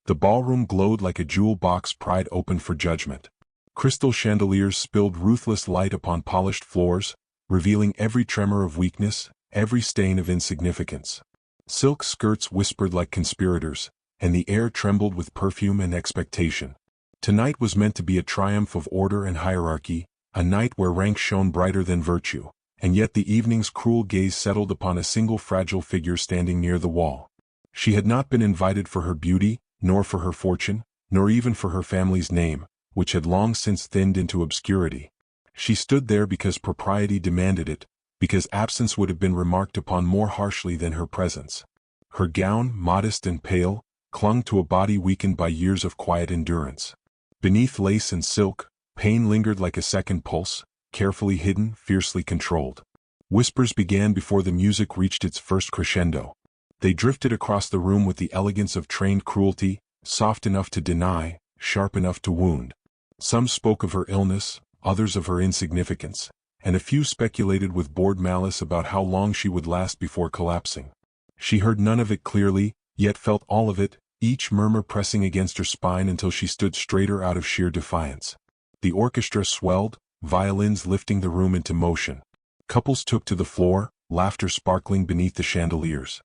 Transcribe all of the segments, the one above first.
The ballroom glowed like a jewel box pried open for judgment. Crystal chandeliers spilled ruthless light upon polished floors, revealing every tremor of weakness, every stain of insignificance. Silk skirts whispered like conspirators, and the air trembled with perfume and expectation. Tonight was meant to be a triumph of order and hierarchy, a night where rank shone brighter than virtue, and yet the evening's cruel gaze settled upon a single fragile figure standing near the wall. She had not been invited for her beauty, nor for her fortune, nor even for her family's name, which had long since thinned into obscurity. She stood there because propriety demanded it, because absence would have been remarked upon more harshly than her presence. Her gown, modest and pale, clung to a body weakened by years of quiet endurance. Beneath lace and silk, pain lingered like a second pulse, carefully hidden, fiercely controlled. Whispers began before the music reached its first crescendo. They drifted across the room with the elegance of trained cruelty, soft enough to deny, sharp enough to wound. Some spoke of her illness, others of her insignificance, and a few speculated with bored malice about how long she would last before collapsing. She heard none of it clearly, yet felt all of it, each murmur pressing against her spine until she stood straighter out of sheer defiance. The orchestra swelled, violins lifting the room into motion. Couples took to the floor, laughter sparkling beneath the chandeliers.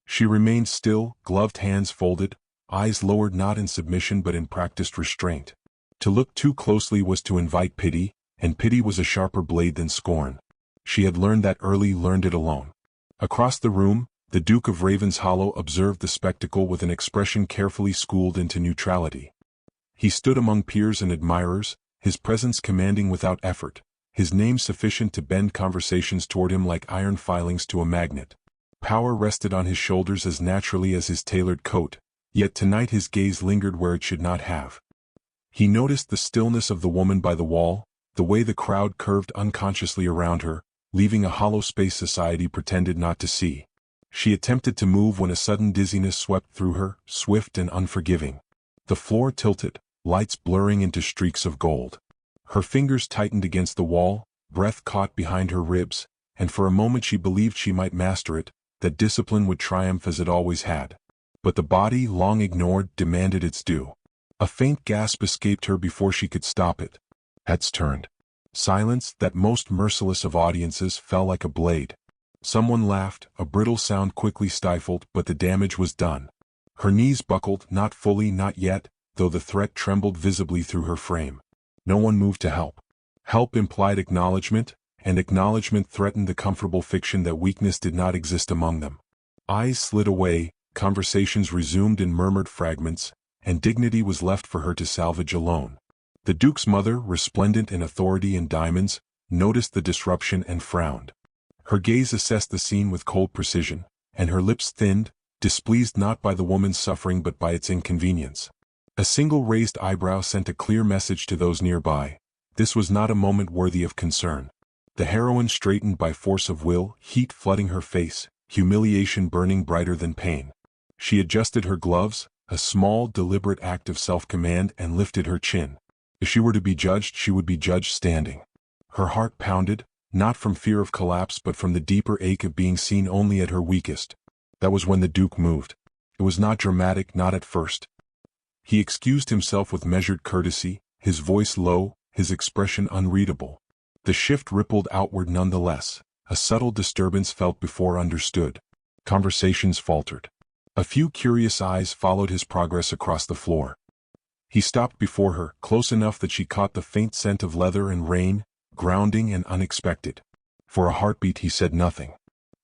She remained still, gloved hands folded, eyes lowered not in submission but in practiced restraint. To look too closely was to invite pity, and pity was a sharper blade than scorn. She had learned that early, learned it alone. Across the room, the Duke of Ravenshollow observed the spectacle with an expression carefully schooled into neutrality. He stood among peers and admirers, his presence commanding without effort, his name sufficient to bend conversations toward him like iron filings to a magnet. Power rested on his shoulders as naturally as his tailored coat, yet tonight his gaze lingered where it should not have. He noticed the stillness of the woman by the wall, the way the crowd curved unconsciously around her, leaving a hollow space society pretended not to see. She attempted to move when a sudden dizziness swept through her, swift and unforgiving. The floor tilted, lights blurring into streaks of gold. Her fingers tightened against the wall, breath caught behind her ribs, and for a moment she believed she might master it, that discipline would triumph as it always had. But the body, long ignored, demanded its due. A faint gasp escaped her before she could stop it. Heads turned. Silence, that most merciless of audiences, fell like a blade. Someone laughed, a brittle sound quickly stifled, but the damage was done. Her knees buckled, not fully, not yet, though the threat trembled visibly through her frame. No one moved to help. Help implied acknowledgement, and acknowledgement threatened the comfortable fiction that weakness did not exist among them. Eyes slid away, conversations resumed in murmured fragments, and dignity was left for her to salvage alone. The Duke's mother, resplendent in authority and diamonds, noticed the disruption and frowned. Her gaze assessed the scene with cold precision, and her lips thinned, displeased not by the woman's suffering but by its inconvenience. A single raised eyebrow sent a clear message to those nearby. This was not a moment worthy of concern. The heroine straightened by force of will, heat flooding her face, humiliation burning brighter than pain. She adjusted her gloves, a small, deliberate act of self-command, and lifted her chin. If she were to be judged, she would be judged standing. Her heart pounded, not from fear of collapse but from the deeper ache of being seen only at her weakest. That was when the Duke moved. It was not dramatic, not at first. He excused himself with measured courtesy, his voice low, his expression unreadable. The shift rippled outward nonetheless, a subtle disturbance felt before understood. Conversations faltered. A few curious eyes followed his progress across the floor. He stopped before her, close enough that she caught the faint scent of leather and rain, grounding and unexpected. For a heartbeat he said nothing.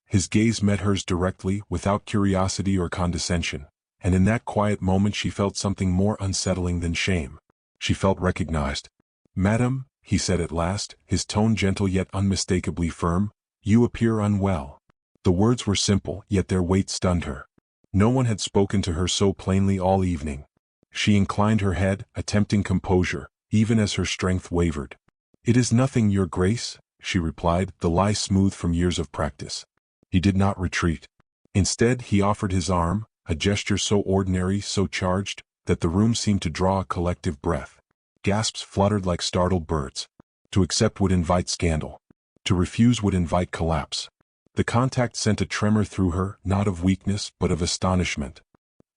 His gaze met hers directly, without curiosity or condescension, and in that quiet moment she felt something more unsettling than shame. She felt recognized. "Madam," he said at last, his tone gentle yet unmistakably firm, "you appear unwell." The words were simple, yet their weight stunned her. No one had spoken to her so plainly all evening. She inclined her head, attempting composure, even as her strength wavered. "It is nothing, Your Grace," she replied, the lie smooth from years of practice. He did not retreat. Instead, he offered his arm, a gesture so ordinary, so charged, that the room seemed to draw a collective breath. Gasps fluttered like startled birds. To accept would invite scandal. To refuse would invite collapse. The contact sent a tremor through her, not of weakness, but of astonishment.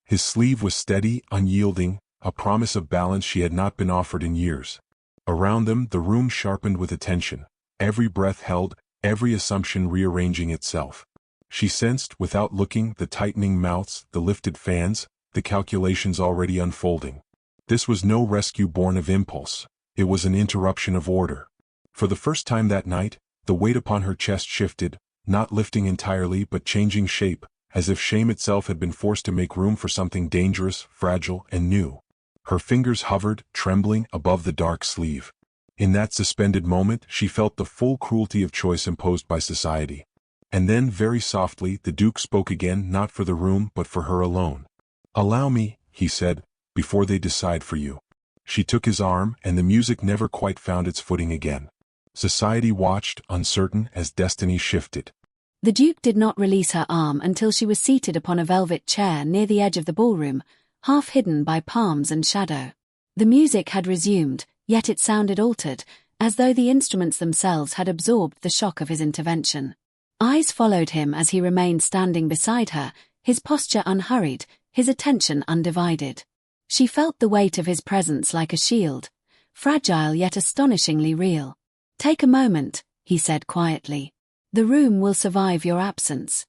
His sleeve was steady, unyielding, a promise of balance she had not been offered in years. Around them the room sharpened with attention, every breath held, every assumption rearranging itself. She sensed, without looking, the tightening mouths, the lifted fans, the calculations already unfolding. This was no rescue born of impulse. It was an interruption of order. For the first time that night, the weight upon her chest shifted, not lifting entirely but changing shape, as if shame itself had been forced to make room for something dangerous, fragile, and new. Her fingers hovered, trembling, above the dark sleeve. In that suspended moment she felt the full cruelty of choice imposed by society. And then, very softly, the Duke spoke again, not for the room but for her alone. "Allow me," he said, "before they decide for you." She took his arm, and the music never quite found its footing again. Society watched, uncertain, as destiny shifted. The Duke did not release her arm until she was seated upon a velvet chair near the edge of the ballroom, half hidden by palms and shadow. The music had resumed, yet it sounded altered, as though the instruments themselves had absorbed the shock of his intervention. Eyes followed him as he remained standing beside her, his posture unhurried, his attention undivided. She felt the weight of his presence like a shield, fragile yet astonishingly real. "Take a moment," he said quietly. "The room will survive your absence."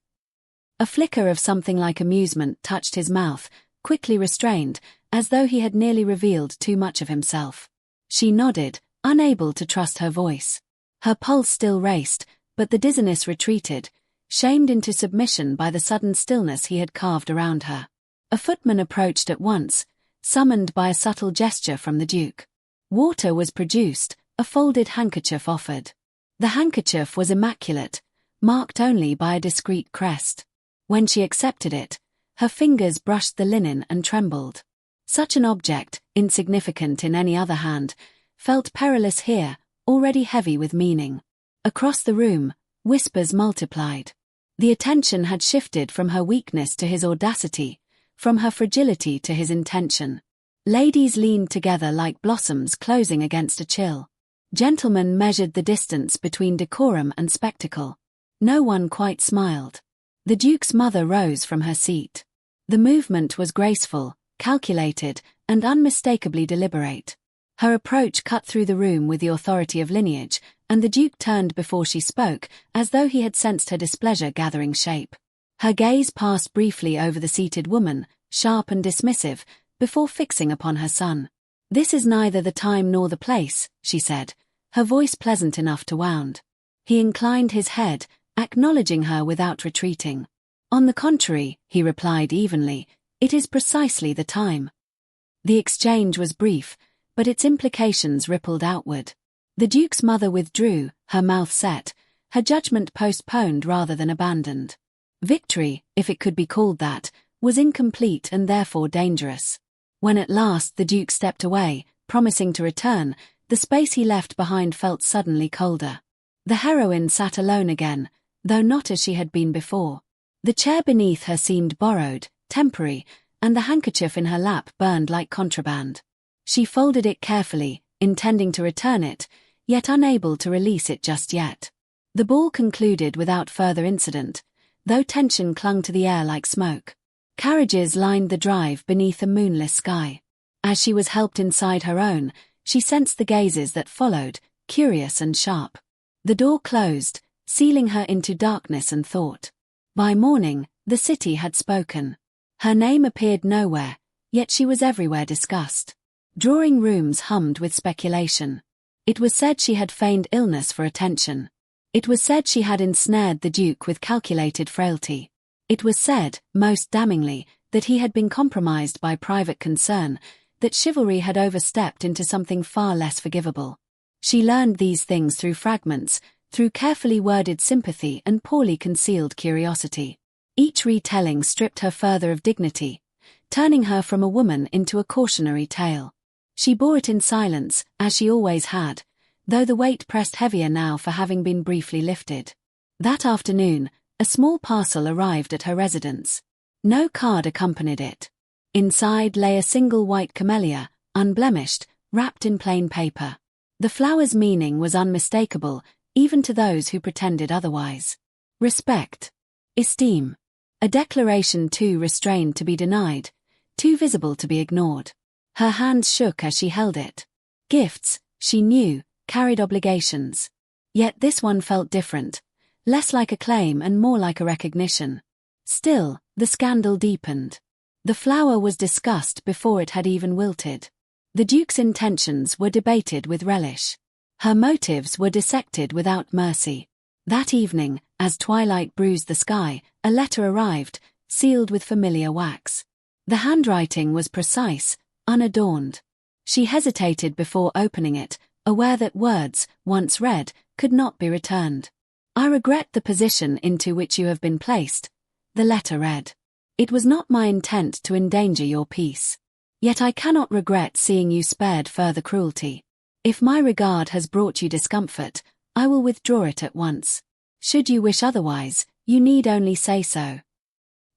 A flicker of something like amusement touched his mouth, quickly restrained, as though he had nearly revealed too much of himself. She nodded, unable to trust her voice. Her pulse still raced, but the dizziness retreated, shamed into submission by the sudden stillness he had carved around her. A footman approached at once, summoned by a subtle gesture from the Duke. Water was produced, a folded handkerchief offered. The handkerchief was immaculate, marked only by a discreet crest. When she accepted it, her fingers brushed the linen and trembled. Such an object, insignificant in any other hand, felt perilous here, already heavy with meaning. Across the room, whispers multiplied. The attention had shifted from her weakness to his audacity, from her fragility to his intention. Ladies leaned together like blossoms closing against a chill. Gentlemen measured the distance between decorum and spectacle. No one quite smiled. The Duke's mother rose from her seat. The movement was graceful, calculated, and unmistakably deliberate. Her approach cut through the room with the authority of lineage, and the Duke turned before she spoke, as though he had sensed her displeasure gathering shape. Her gaze passed briefly over the seated woman, sharp and dismissive, before fixing upon her son. "This is neither the time nor the place," she said, her voice pleasant enough to wound. He inclined his head, acknowledging her without retreating. "On the contrary," he replied evenly, "it is precisely the time." The exchange was brief, but its implications rippled outward. The Duke's mother withdrew, her mouth set, her judgment postponed rather than abandoned. Victory, if it could be called that, was incomplete and therefore dangerous. When at last the Duke stepped away, promising to return, the space he left behind felt suddenly colder. The heroine sat alone again, though not as she had been before. The chair beneath her seemed borrowed, temporary, and the handkerchief in her lap burned like contraband. She folded it carefully, intending to return it, yet unable to release it just yet. The ball concluded without further incident, though tension clung to the air like smoke. Carriages lined the drive beneath a moonless sky. As she was helped inside her own, she sensed the gazes that followed, curious and sharp. The door closed, sealing her into darkness and thought. By morning, the city had spoken. Her name appeared nowhere, yet she was everywhere discussed. Drawing rooms hummed with speculation. It was said she had feigned illness for attention. It was said she had ensnared the Duke with calculated frailty. It was said, most damningly, that he had been compromised by private concern, that chivalry had overstepped into something far less forgivable. She learned these things through fragments, through carefully worded sympathy and poorly concealed curiosity. Each retelling stripped her further of dignity, turning her from a woman into a cautionary tale. She bore it in silence, as she always had, though the weight pressed heavier now for having been briefly lifted. That afternoon, a small parcel arrived at her residence. No card accompanied it. Inside lay a single white camellia, unblemished, wrapped in plain paper. The flower's meaning was unmistakable, even to those who pretended otherwise. Respect. Esteem. A declaration too restrained to be denied, too visible to be ignored. Her hands shook as she held it. Gifts, she knew, carried obligations. Yet this one felt different, less like a claim and more like a recognition. Still, the scandal deepened. The flower was discussed before it had even wilted. The Duke's intentions were debated with relish. Her motives were dissected without mercy. That evening, as twilight bruised the sky, a letter arrived, sealed with familiar wax. The handwriting was precise, unadorned. She hesitated before opening it, aware that words, once read, could not be returned. "I regret the position into which you have been placed," the letter read. "It was not my intent to endanger your peace. Yet I cannot regret seeing you spared further cruelty. If my regard has brought you discomfort, I will withdraw it at once. Should you wish otherwise, you need only say so."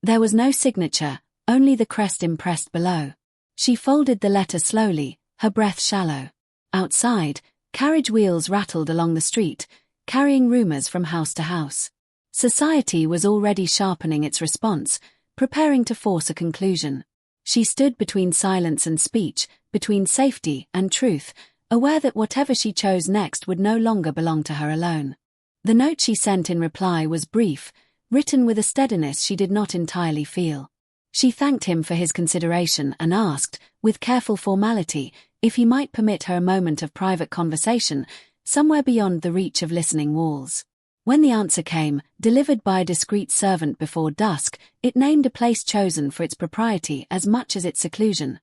There was no signature, only the crest impressed below. She folded the letter slowly, her breath shallow. Outside, carriage wheels rattled along the street, carrying rumors from house to house. Society was already sharpening its response, preparing to force a conclusion. She stood between silence and speech, between safety and truth, aware that whatever she chose next would no longer belong to her alone. The note she sent in reply was brief, written with a steadiness she did not entirely feel. She thanked him for his consideration and asked, with careful formality, if he might permit her a moment of private conversation, somewhere beyond the reach of listening walls. When the answer came, delivered by a discreet servant before dusk, it named a place chosen for its propriety as much as its seclusion.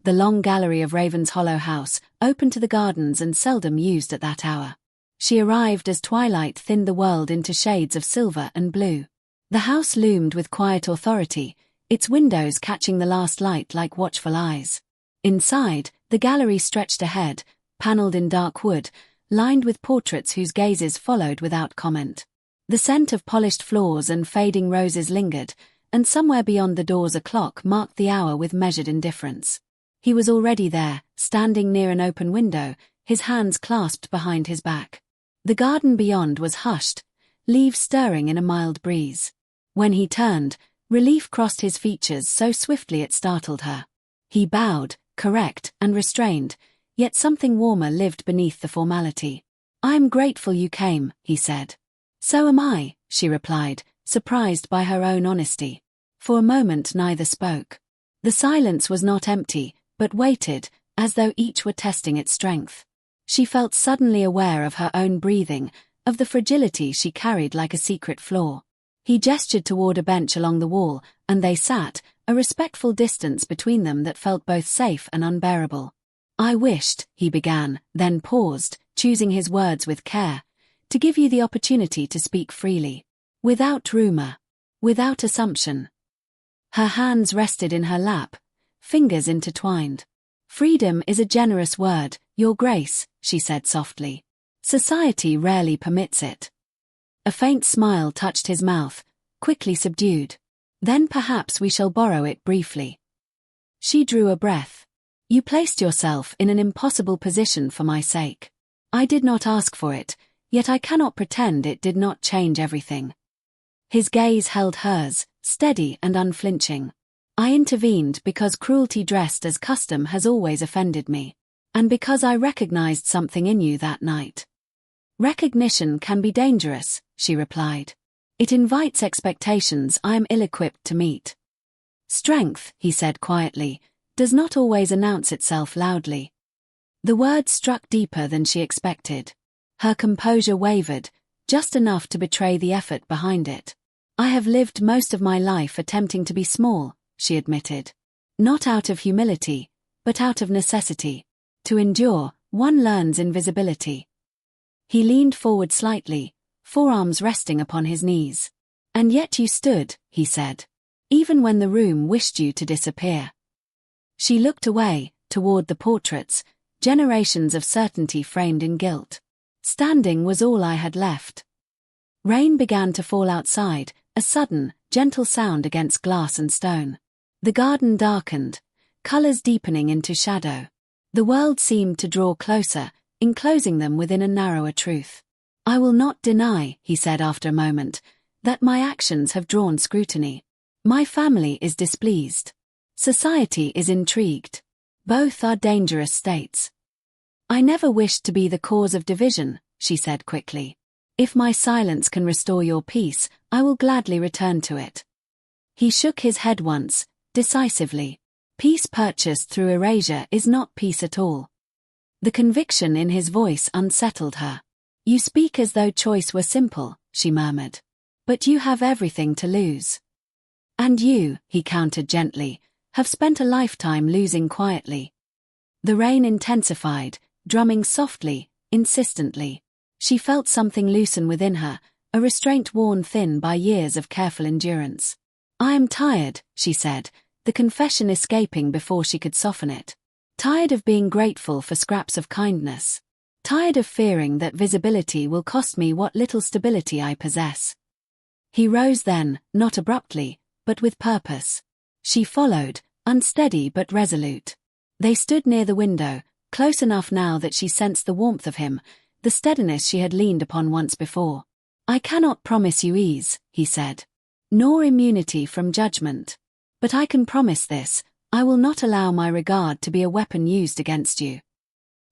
The long gallery of Raven's Hollow House, open to the gardens and seldom used at that hour. She arrived as twilight thinned the world into shades of silver and blue. The house loomed with quiet authority, its windows catching the last light like watchful eyes. Inside, the gallery stretched ahead, panelled in dark wood, lined with portraits whose gazes followed without comment. The scent of polished floors and fading roses lingered, and somewhere beyond the doors a clock marked the hour with measured indifference. He was already there, standing near an open window, his hands clasped behind his back. The garden beyond was hushed, leaves stirring in a mild breeze. When he turned, relief crossed his features so swiftly it startled her. He bowed, correct and restrained, yet something warmer lived beneath the formality. "I am grateful you came," he said. "So am I," she replied, surprised by her own honesty. For a moment neither spoke. The silence was not empty, but weighted, as though each were testing its strength. She felt suddenly aware of her own breathing, of the fragility she carried like a secret flaw. He gestured toward a bench along the wall, and they sat, a respectful distance between them that felt both safe and unbearable. "I wished," he began, then paused, choosing his words with care, "to give you the opportunity to speak freely. Without rumor. Without assumption." Her hands rested in her lap, fingers intertwined. "Freedom is a generous word, Your Grace," she said softly. "Society rarely permits it." A faint smile touched his mouth, quickly subdued. "Then perhaps we shall borrow it briefly." She drew a breath. "You placed yourself in an impossible position for my sake. I did not ask for it, yet I cannot pretend it did not change everything." His gaze held hers, steady and unflinching. "I intervened because cruelty dressed as custom has always offended me. And because I recognized something in you that night." "Recognition can be dangerous," she replied. "It invites expectations I am ill-equipped to meet." "Strength," he said quietly, "does not always announce itself loudly." The word struck deeper than she expected. Her composure wavered, just enough to betray the effort behind it. "I have lived most of my life attempting to be small," she admitted. "Not out of humility, but out of necessity. To endure, one learns invisibility." He leaned forward slightly, forearms resting upon his knees. "And yet you stood," he said. "Even when the room wished you to disappear." She looked away, toward the portraits, generations of certainty framed in guilt. Standing was all I had left. Rain began to fall outside, a sudden, gentle sound against glass and stone. The garden darkened, colors deepening into shadow. The world seemed to draw closer, enclosing them within a narrower truth. "I will not deny," he said after a moment, "that my actions have drawn scrutiny. My family is displeased. Society is intrigued. Both are dangerous states. I never wished to be the cause of division, she said quickly. If my silence can restore your peace, I will gladly return to it. He shook his head once, decisively. Peace purchased through erasure is not peace at all. The conviction in his voice unsettled her. You speak as though choice were simple, she murmured. But you have everything to lose. And you, he countered gently, have spent a lifetime losing quietly. The rain intensified, drumming softly, insistently. She felt something loosen within her, a restraint worn thin by years of careful endurance. I am tired, she said, the confession escaping before she could soften it. Tired of being grateful for scraps of kindness. Tired of fearing that visibility will cost me what little stability I possess. He rose then, not abruptly, but with purpose. She followed, unsteady but resolute. They stood near the window, close enough now that she sensed the warmth of him, the steadiness she had leaned upon once before. I cannot promise you ease, he said, nor immunity from judgment. But I can promise this, I will not allow my regard to be a weapon used against you.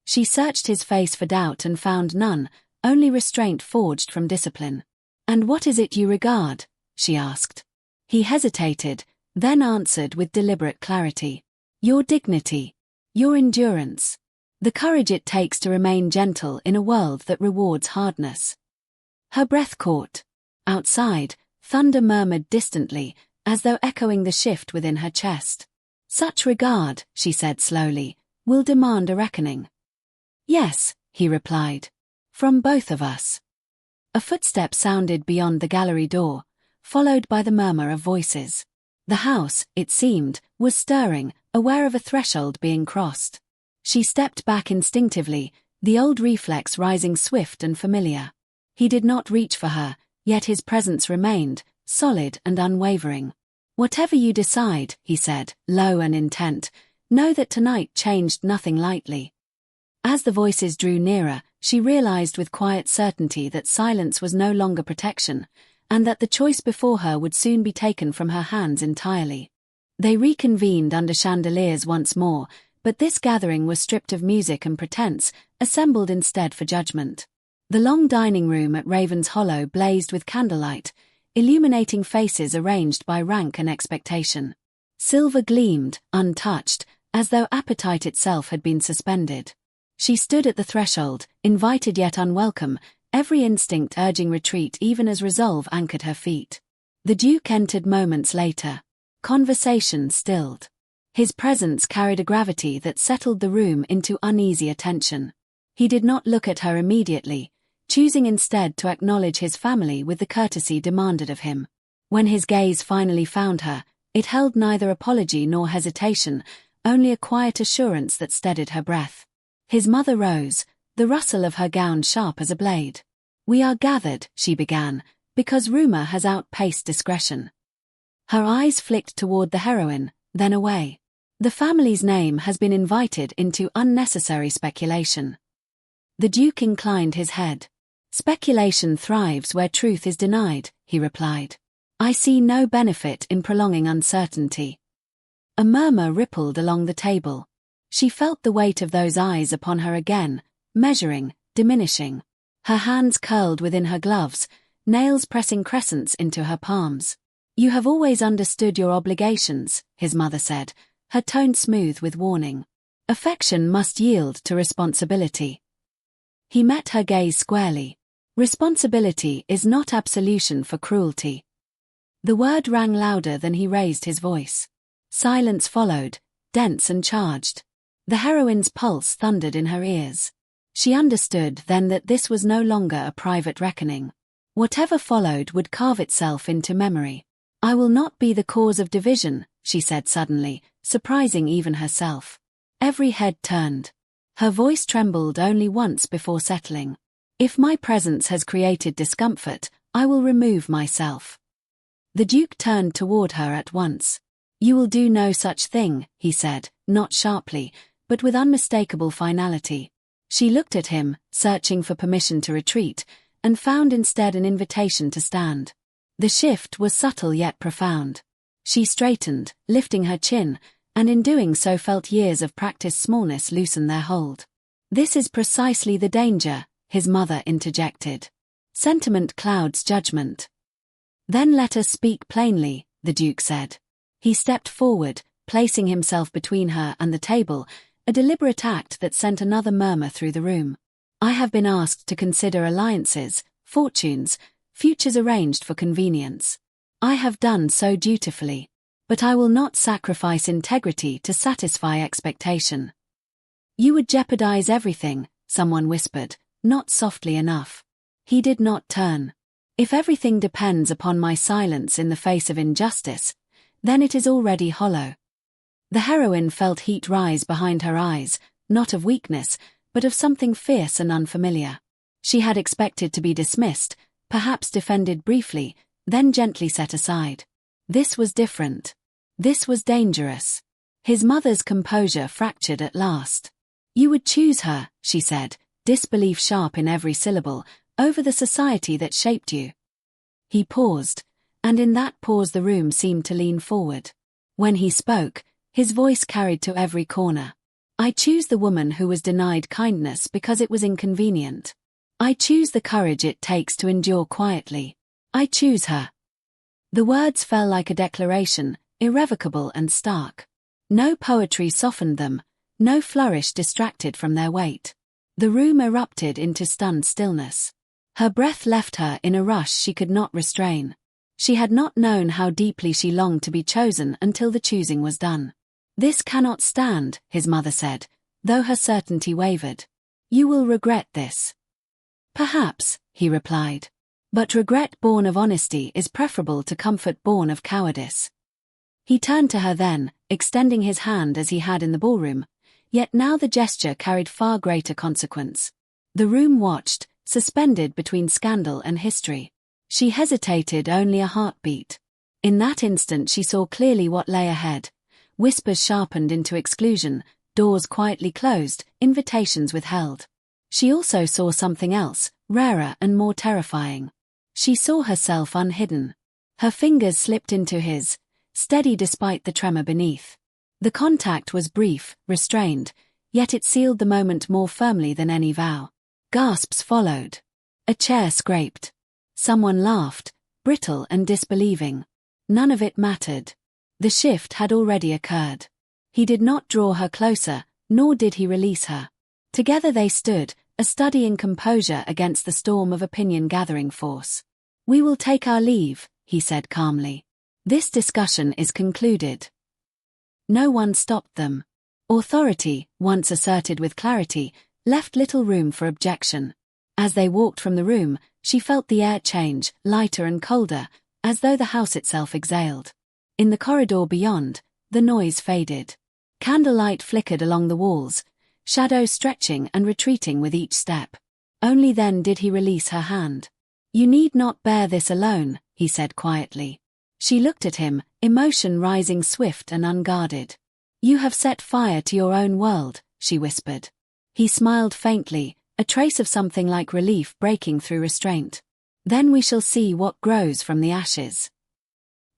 She searched his face for doubt and found none, only restraint forged from discipline. And what is it you regard? She asked. He hesitated, then answered with deliberate clarity. Your dignity. Your endurance. The courage it takes to remain gentle in a world that rewards hardness. Her breath caught. Outside, thunder murmured distantly, as though echoing the shift within her chest. Such regard, she said slowly, will demand a reckoning. Yes, he replied. From both of us. A footstep sounded beyond the gallery door, followed by the murmur of voices. The house, it seemed, was stirring, aware of a threshold being crossed. She stepped back instinctively, the old reflex rising swift and familiar. He did not reach for her, yet his presence remained, solid and unwavering. Whatever you decide, he said, low and intent, know that tonight changed nothing lightly. As the voices drew nearer, she realized with quiet certainty that silence was no longer protection, and that the choice before her would soon be taken from her hands entirely. They reconvened under chandeliers once more, but this gathering was stripped of music and pretense, assembled instead for judgment. The long dining room at Raven's Hollow blazed with candlelight, illuminating faces arranged by rank and expectation. Silver gleamed, untouched, as though appetite itself had been suspended. She stood at the threshold, invited yet unwelcome, every instinct urging retreat even as resolve anchored her feet. The Duke entered moments later. Conversation stilled. His presence carried a gravity that settled the room into uneasy attention. He did not look at her immediately, choosing instead to acknowledge his family with the courtesy demanded of him. When his gaze finally found her, it held neither apology nor hesitation, only a quiet assurance that steadied her breath. His mother rose, the rustle of her gown sharp as a blade. We are gathered, she began, because rumor has outpaced discretion. Her eyes flicked toward the heroine, then away. The family's name has been invited into unnecessary speculation. The Duke inclined his head. Speculation thrives where truth is denied, he replied. I see no benefit in prolonging uncertainty. A murmur rippled along the table. She felt the weight of those eyes upon her again, measuring, diminishing. Her hands curled within her gloves, nails pressing crescents into her palms. You have always understood your obligations, his mother said, her tone smooth with warning. Affection must yield to responsibility. He met her gaze squarely. Responsibility is not absolution for cruelty. The word rang louder than he raised his voice. Silence followed, dense and charged. The heroine's pulse thundered in her ears. She understood then that this was no longer a private reckoning. Whatever followed would carve itself into memory. I will not be the cause of division, she said suddenly, surprising even herself. Every head turned. Her voice trembled only once before settling. If my presence has created discomfort, I will remove myself. The Duke turned toward her at once. You will do no such thing, he said, not sharply, but with unmistakable finality. She looked at him, searching for permission to retreat, and found instead an invitation to stand. The shift was subtle yet profound. She straightened, lifting her chin, and in doing so felt years of practiced smallness loosen their hold. "This is precisely the danger," his mother interjected. "Sentiment clouds judgment." "Then let us speak plainly," the Duke said. He stepped forward, placing himself between her and the table, a deliberate act that sent another murmur through the room. "I have been asked to consider alliances, fortunes, futures arranged for convenience. I have done so dutifully. But I will not sacrifice integrity to satisfy expectation." "You would jeopardize everything," someone whispered, not softly enough. He did not turn. "If everything depends upon my silence in the face of injustice, then it is already hollow." The heroine felt heat rise behind her eyes, not of weakness, but of something fierce and unfamiliar. She had expected to be dismissed, perhaps defended briefly, then gently set aside. This was different. This was dangerous. His mother's composure fractured at last. "You would choose her," she said, disbelief sharp in every syllable, "over the society that shaped you." He paused, and in that pause the room seemed to lean forward. When he spoke, his voice carried to every corner. "I choose the woman who was denied kindness because it was inconvenient. I choose the courage it takes to endure quietly. I choose her." The words fell like a declaration, irrevocable and stark. No poetry softened them, no flourish distracted from their weight. The room erupted into stunned stillness. Her breath left her in a rush she could not restrain. She had not known how deeply she longed to be chosen until the choosing was done. "This cannot stand," his mother said, though her certainty wavered. "You will regret this." "Perhaps," he replied. "But regret born of honesty is preferable to comfort born of cowardice." He turned to her then, extending his hand as he had in the ballroom, yet now the gesture carried far greater consequence. The room watched, suspended between scandal and history. She hesitated only a heartbeat. In that instant she saw clearly what lay ahead. Whispers sharpened into exclusion, doors quietly closed, invitations withheld. She also saw something else, rarer and more terrifying. She saw herself unhidden. Her fingers slipped into his, steady despite the tremor beneath. The contact was brief, restrained, yet it sealed the moment more firmly than any vow. Gasps followed. A chair scraped. Someone laughed, brittle and disbelieving. None of it mattered. The shift had already occurred. He did not draw her closer, nor did he release her. Together they stood, a study in composure against the storm of opinion-gathering force. "We will take our leave," he said calmly. "This discussion is concluded." No one stopped them. Authority, once asserted with clarity, left little room for objection. As they walked from the room, she felt the air change, lighter and colder, as though the house itself exhaled. In the corridor beyond, the noise faded. Candlelight flickered along the walls, shadows stretching and retreating with each step. Only then did he release her hand. "You need not bear this alone," he said quietly. She looked at him, emotion rising swift and unguarded. "You have set fire to your own world," she whispered. He smiled faintly, a trace of something like relief breaking through restraint. "Then we shall see what grows from the ashes."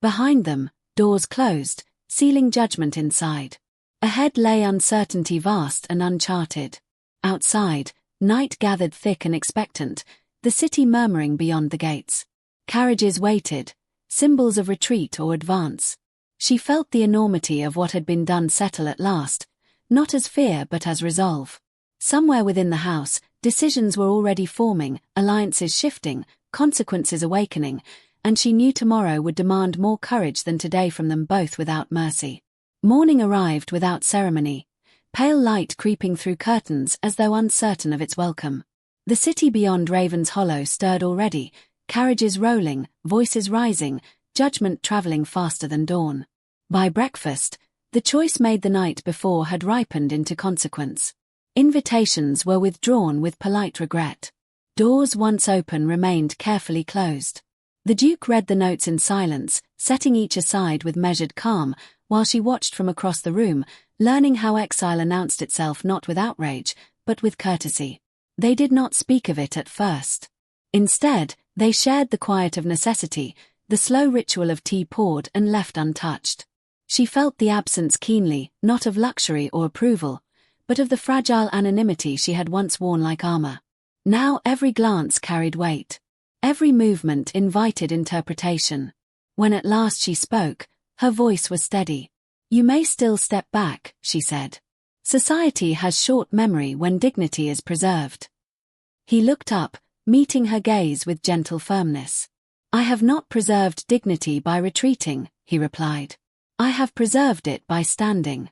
Behind them, doors closed, sealing judgment inside. Ahead lay uncertainty vast and uncharted. Outside, night gathered thick and expectant, the city murmuring beyond the gates. Carriages waited, symbols of retreat or advance. She felt the enormity of what had been done settle at last, not as fear but as resolve. Somewhere within the house, decisions were already forming, alliances shifting, consequences awakening, and she knew tomorrow would demand more courage than today from them both without mercy. Morning arrived without ceremony, pale light creeping through curtains as though uncertain of its welcome. The city beyond Raven's Hollow stirred already, carriages rolling, voices rising, judgment traveling faster than dawn. By breakfast, the choice made the night before had ripened into consequence. Invitations were withdrawn with polite regret. Doors once open remained carefully closed. The Duke read the notes in silence, setting each aside with measured calm, while she watched from across the room, learning how exile announced itself not with outrage, but with courtesy. They did not speak of it at first. Instead, they shared the quiet of necessity, The slow ritual of tea poured and left untouched. She felt the absence keenly, not of luxury or approval, but of the fragile anonymity she had once worn like armor. Now every glance carried weight. Every movement invited interpretation. When at last she spoke, her voice was steady. "You may still step back," she said. "Society has short memory when dignity is preserved." He looked up, meeting her gaze with gentle firmness. "I have not preserved dignity by retreating," he replied. "I have preserved it by standing."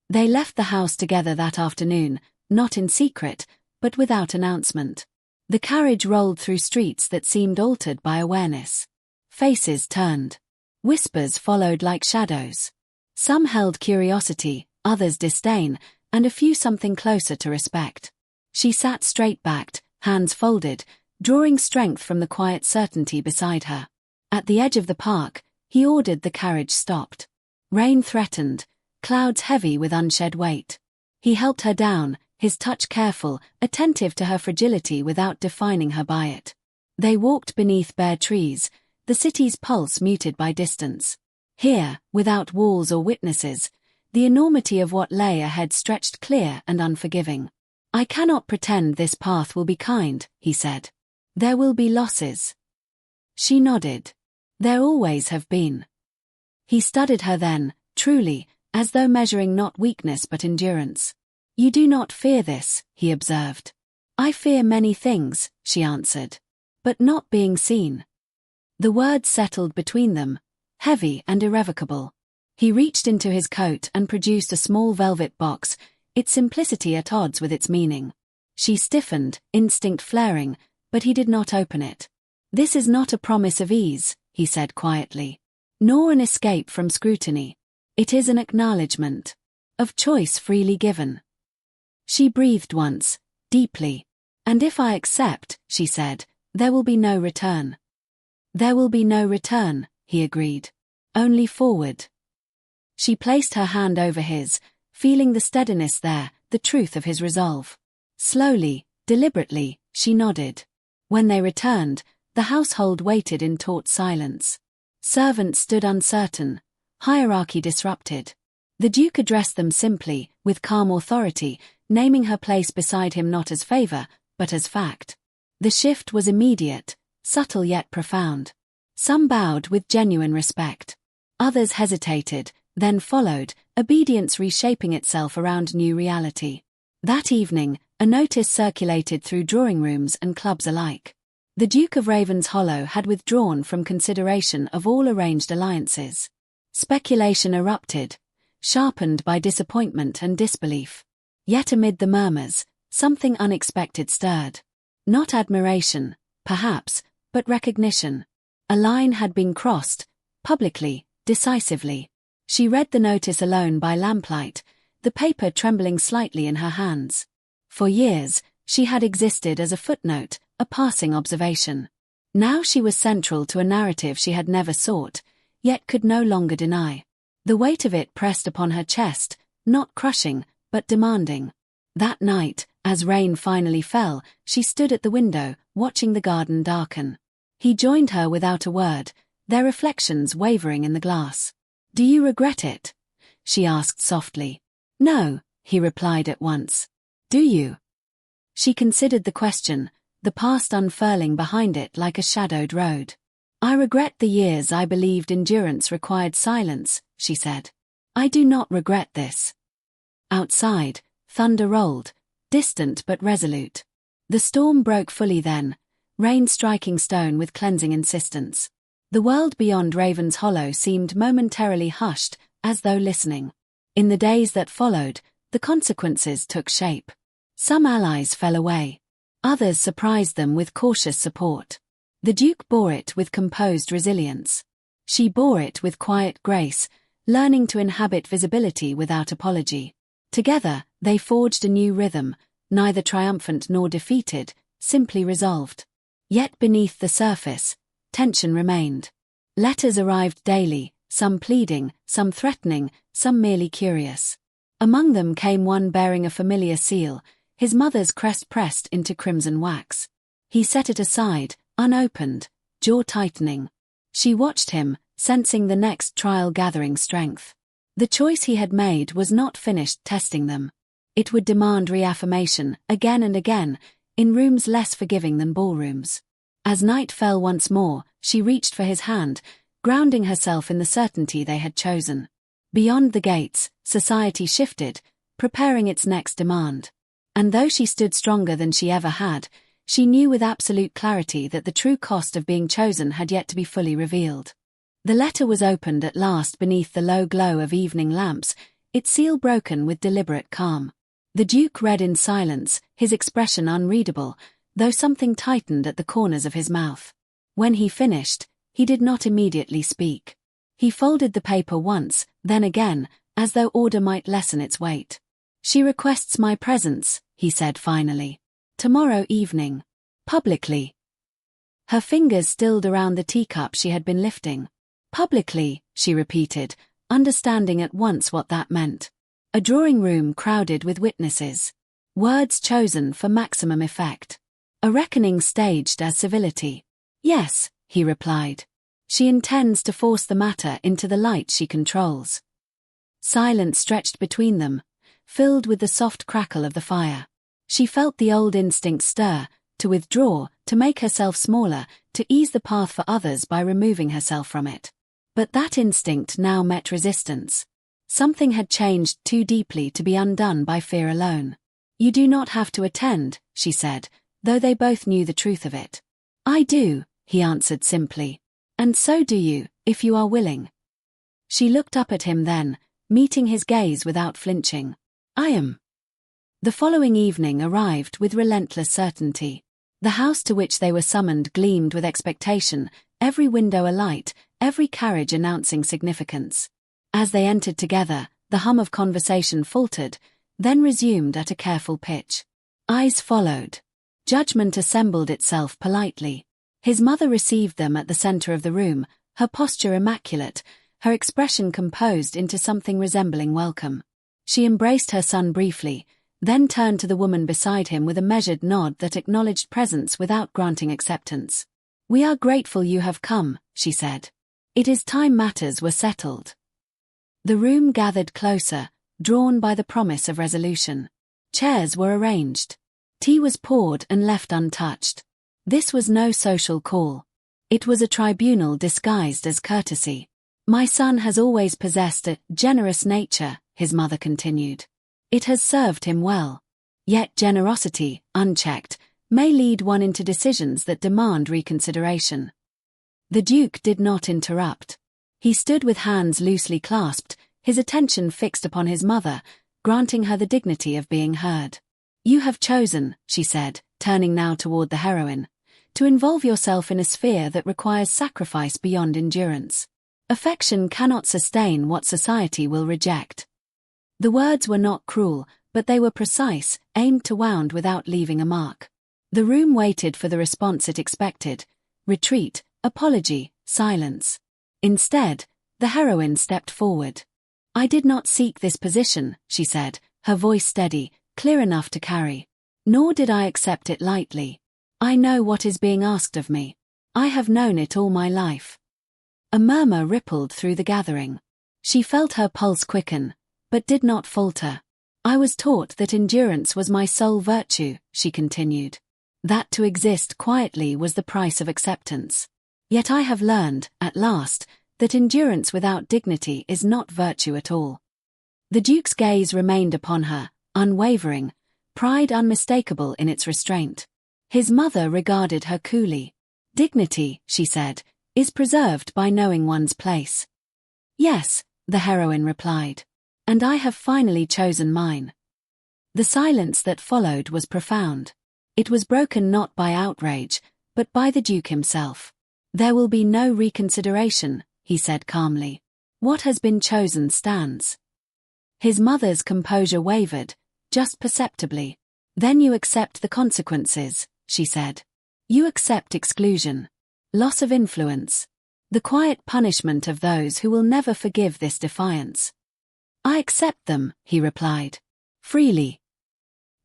They left the house together that afternoon, not in secret, but without announcement. The carriage rolled through streets that seemed altered by awareness. Faces turned. Whispers followed like shadows. Some held curiosity, others disdain, and a few something closer to respect. She sat straight-backed, hands folded, drawing strength from the quiet certainty beside her. At the edge of the park, he ordered the carriage stopped. Rain threatened, clouds heavy with unshed weight. He helped her down, his touch careful, attentive to her fragility without defining her by it. They walked beneath bare trees, the city's pulse muted by distance. Here, without walls or witnesses, the enormity of what lay ahead stretched clear and unforgiving. "I cannot pretend this path will be kind," he said. "There will be losses." She nodded. "There always have been." He studied her then, truly, as though measuring not weakness but endurance. "You do not fear this," he observed. "I fear many things," she answered. "But not being seen." The words settled between them, heavy and irrevocable. He reached into his coat and produced a small velvet box, its simplicity at odds with its meaning. She stiffened, instinct flaring, but he did not open it. "This is not a promise of ease," he said quietly, "nor an escape from scrutiny. It is an acknowledgement of choice freely given." She breathed once, deeply. "And if I accept," she said, "there will be no return." "There will be no return," he agreed. "Only forward." She placed her hand over his, feeling the steadiness there, the truth of his resolve. Slowly, deliberately, she nodded. When they returned, the household waited in taut silence. Servants stood uncertain, hierarchy disrupted. The Duke addressed them simply, with calm authority, naming her place beside him not as favor, but as fact. The shift was immediate, subtle yet profound. Some bowed with genuine respect. Others hesitated, then followed, obedience reshaping itself around new reality. That evening, a notice circulated through drawing rooms and clubs alike. The Duke of Ravenshollow had withdrawn from consideration of all arranged alliances. Speculation erupted, sharpened by disappointment and disbelief. Yet amid the murmurs, something unexpected stirred. Not admiration, perhaps, but recognition. A line had been crossed, publicly, decisively. She read the notice alone by lamplight, the paper trembling slightly in her hands. For years, she had existed as a footnote, a passing observation. Now she was central to a narrative she had never sought, yet could no longer deny. The weight of it pressed upon her chest, not crushing, but demanding. That night, as rain finally fell, she stood at the window, watching the garden darken. He joined her without a word, their reflections wavering in the glass. "Do you regret it?" she asked softly. "No," he replied at once. "Do you?" She considered the question, the past unfurling behind it like a shadowed road. "I regret the years I believed endurance required silence," she said. "I do not regret this." Outside, thunder rolled, distant but resolute. The storm broke fully then, rain striking stone with cleansing insistence. The world beyond Ravenshollow seemed momentarily hushed, as though listening. In the days that followed, the consequences took shape. Some allies fell away. Others surprised them with cautious support. The Duke bore it with composed resilience. She bore it with quiet grace, learning to inhabit visibility without apology. Together, they forged a new rhythm, neither triumphant nor defeated, simply resolved. Yet beneath the surface, tension remained. Letters arrived daily, some pleading, some threatening, some merely curious. Among them came one bearing a familiar seal, his mother's crest pressed into crimson wax. He set it aside, unopened, jaw tightening. She watched him, sensing the next trial gathering strength. The choice he had made was not finished testing them. It would demand reaffirmation, again and again, in rooms less forgiving than ballrooms. As night fell once more, she reached for his hand, grounding herself in the certainty they had chosen. Beyond the gates, society shifted, preparing its next demand. And though she stood stronger than she ever had, she knew with absolute clarity that the true cost of being chosen had yet to be fully revealed. The letter was opened at last beneath the low glow of evening lamps, its seal broken with deliberate calm. The Duke read in silence, his expression unreadable, though something tightened at the corners of his mouth. When he finished, he did not immediately speak. He folded the paper once, then again, as though order might lessen its weight. "She requests my presence," he said finally. "Tomorrow evening. Publicly." Her fingers stilled around the teacup she had been lifting. "Publicly," she repeated, understanding at once what that meant. A drawing room crowded with witnesses. Words chosen for maximum effect. A reckoning staged as civility. "Yes," he replied. "She intends to force the matter into the light she controls." Silence stretched between them, filled with the soft crackle of the fire. She felt the old instinct stir, to withdraw, to make herself smaller, to ease the path for others by removing herself from it. But that instinct now met resistance. Something had changed too deeply to be undone by fear alone. "You do not have to attend," she said, though they both knew the truth of it. "I do," he answered simply. "And so do you, if you are willing." She looked up at him then, meeting his gaze without flinching. "I am." The following evening arrived with relentless certainty. The house to which they were summoned gleamed with expectation, every window alight, every carriage announcing significance. As they entered together, the hum of conversation faltered, then resumed at a careful pitch. Eyes followed. Judgment assembled itself politely. His mother received them at the center of the room, her posture immaculate, her expression composed into something resembling welcome. She embraced her son briefly, then turned to the woman beside him with a measured nod that acknowledged presence without granting acceptance. "We are grateful you have come," she said. "It is time matters were settled." The room gathered closer, drawn by the promise of resolution. Chairs were arranged. Tea was poured and left untouched. This was no social call. It was a tribunal disguised as courtesy. "My son has always possessed a generous nature," his mother continued. "It has served him well. Yet generosity, unchecked, may lead one into decisions that demand reconsideration." The Duke did not interrupt. He stood with hands loosely clasped, his attention fixed upon his mother, granting her the dignity of being heard. "You have chosen," she said, turning now toward the heroine, "to involve yourself in a sphere that requires sacrifice beyond endurance. Affection cannot sustain what society will reject." The words were not cruel, but they were precise, aimed to wound without leaving a mark. The room waited for the response it expected: retreat, apology, silence. Instead, the heroine stepped forward. "I did not seek this position," she said, her voice steady, clear enough to carry. "Nor did I accept it lightly. I know what is being asked of me. I have known it all my life." A murmur rippled through the gathering. She felt her pulse quicken, but did not falter. "I was taught that endurance was my sole virtue," she continued. "That to exist quietly was the price of acceptance. Yet I have learned, at last, that endurance without dignity is not virtue at all." The Duke's gaze remained upon her, unwavering, pride unmistakable in its restraint. His mother regarded her coolly. "Dignity," she said, "is preserved by knowing one's place." "Yes," the heroine replied. "And I have finally chosen mine." The silence that followed was profound. It was broken not by outrage, but by the Duke himself. "There will be no reconsideration," he said calmly. "What has been chosen stands." His mother's composure wavered, just perceptibly. "Then you accept the consequences," she said. "You accept exclusion. Loss of influence. The quiet punishment of those who will never forgive this defiance." "I accept them," he replied. "Freely."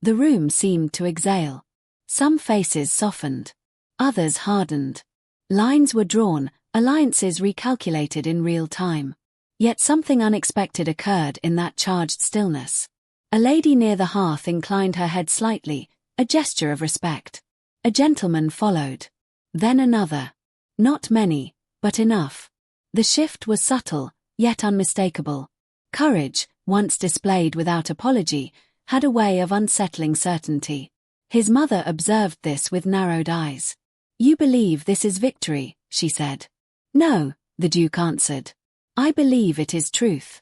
The room seemed to exhale. Some faces softened. Others hardened. Lines were drawn, alliances recalculated in real time. Yet something unexpected occurred in that charged stillness. A lady near the hearth inclined her head slightly, a gesture of respect. A gentleman followed. Then another. Not many, but enough. The shift was subtle, yet unmistakable. Courage, once displayed without apology, had a way of unsettling certainty. His mother observed this with narrowed eyes. "You believe this is victory," she said. "No," the Duke answered. "I believe it is truth."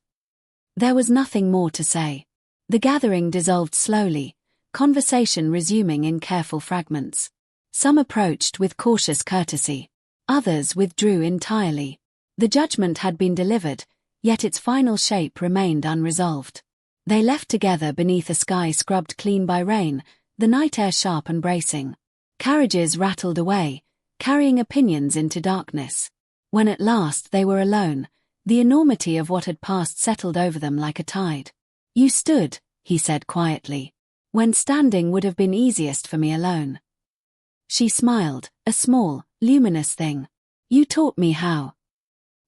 There was nothing more to say. The gathering dissolved slowly, conversation resuming in careful fragments. Some approached with cautious courtesy. Others withdrew entirely. The judgment had been delivered, yet its final shape remained unresolved. They left together beneath a sky scrubbed clean by rain, the night air sharp and bracing. Carriages rattled away, carrying opinions into darkness. When at last they were alone, the enormity of what had passed settled over them like a tide. "You stood," he said quietly, "when standing would have been easiest for me alone." She smiled, a small, luminous thing. "You taught me how."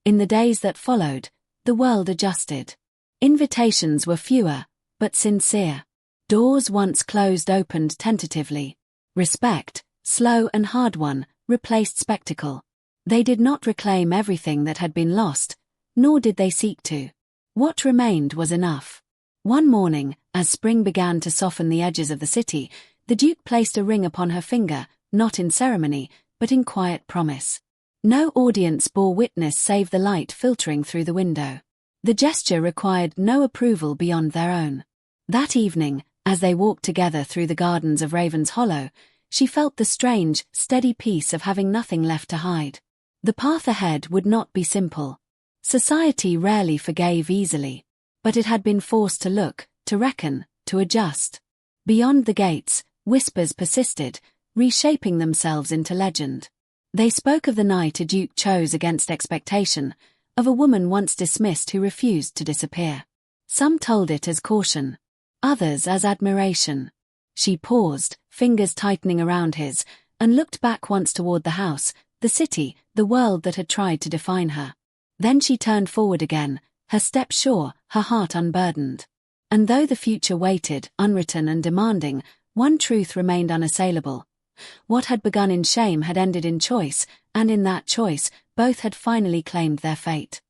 In the days that followed, the world adjusted. Invitations were fewer, but sincere. Doors once closed opened tentatively. Respect, slow and hard-won, replaced spectacle. They did not reclaim everything that had been lost, nor did they seek to. What remained was enough. One morning, as spring began to soften the edges of the city, the Duke placed a ring upon her finger, not in ceremony, but in quiet promise. No audience bore witness save the light filtering through the window. The gesture required no approval beyond their own. That evening, as they walked together through the gardens of Raven's Hollow, she felt the strange, steady peace of having nothing left to hide. The path ahead would not be simple. Society rarely forgave easily. But it had been forced to look, to reckon, to adjust. Beyond the gates, whispers persisted, reshaping themselves into legend. They spoke of the night a duke chose against expectation, of a woman once dismissed who refused to disappear. Some told it as caution, others as admiration. She paused, fingers tightening around his, and looked back once toward the house, the city, the world that had tried to define her. Then she turned forward again, her step sure, her heart unburdened. And though the future waited, unwritten and demanding, one truth remained unassailable. What had begun in shame had ended in choice, and in that choice, both had finally claimed their fate.